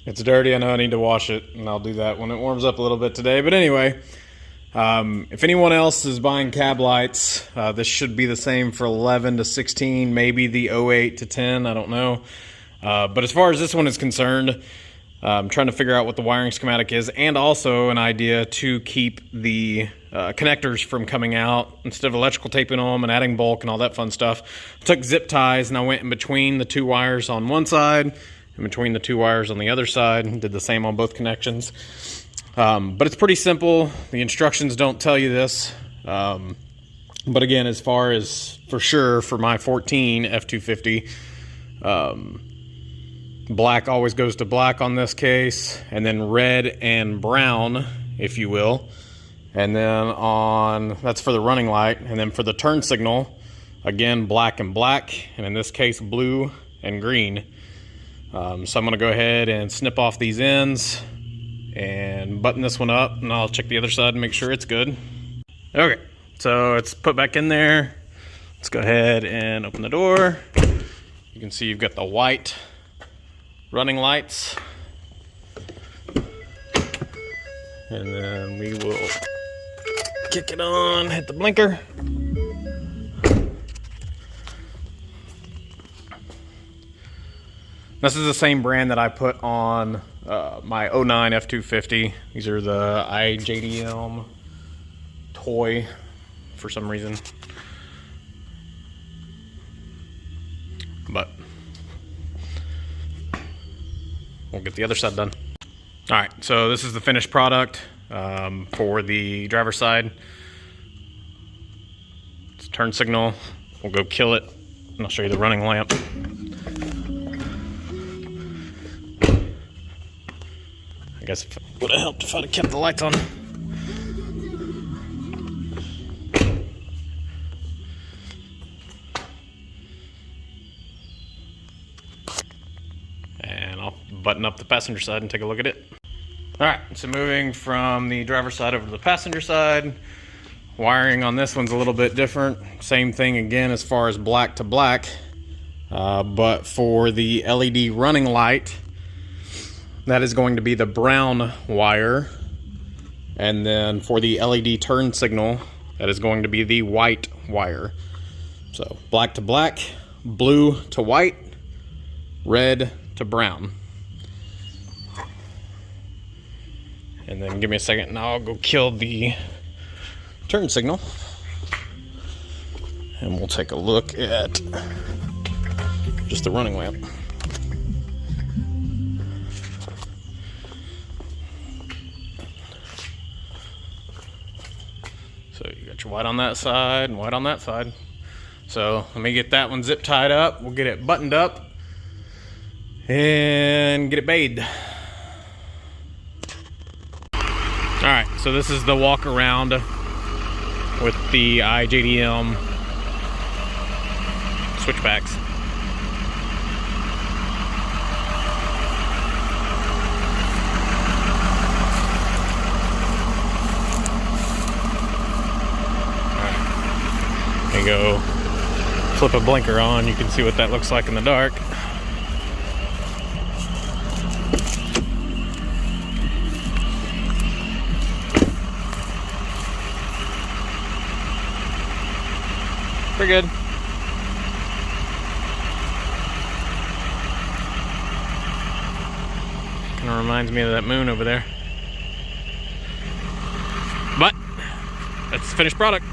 It's dirty. I know I need to wash it, and I'll do that when it warms up a little bit today. But anyway, if anyone else is buying cab lights, this should be the same for 11 to 16, maybe the 08 to 10, I don't know. But as far as this one is concerned, I'm trying to figure out what the wiring schematic is, and also an idea to keep the connectors from coming out instead of electrical taping them and adding bulk and all that fun stuff. I took zip ties and I went in between the two wires on one side, in between the two wires on the other side, and did the same on both connections. But it's pretty simple. The instructions don't tell you this. But again, as far as for sure for my 14 F250, black always goes to black on this case, and then red and brown, if you will. And then that's for the running light. And then for the turn signal, again, black and black, and in this case, blue and green. So I'm gonna go ahead and snip off these ends and button this one up, and I'll check the other side and make sure it's good. Okay, so it's put back in there. Let's go ahead and open the door. You can see you've got the white running lights. And then we will kick it on, hit the blinker. This is the same brand that I put on my 09 F250. These are the iJDM toy for some reason. But we'll get the other side done. All right, so this is the finished product for the driver's side. It's a turn signal. We'll go kill it, and I'll show you the running lamp. I guess it would have helped if I'd have kept the lights on. And I'll button up the passenger side and take a look at it. All right, so moving from the driver's side over to the passenger side. Wiring on this one's a little bit different. Same thing again as far as black to black. But for the LED running light, that is going to be the brown wire. And then for the LED turn signal, that is going to be the white wire. So black to black, blue to white, red to brown. And then give me a second and I'll go kill the turn signal. And we'll take a look at just the running lamp. So you got your white on that side and white on that side. So let me get that one zip tied up. We'll get it buttoned up and get it bathed. All right, so this is the walk around with the iJDM switchbacks. Go flip a blinker on, you can see what that looks like in the dark. Pretty good. Kind of reminds me of that moon over there. But that's the finished product.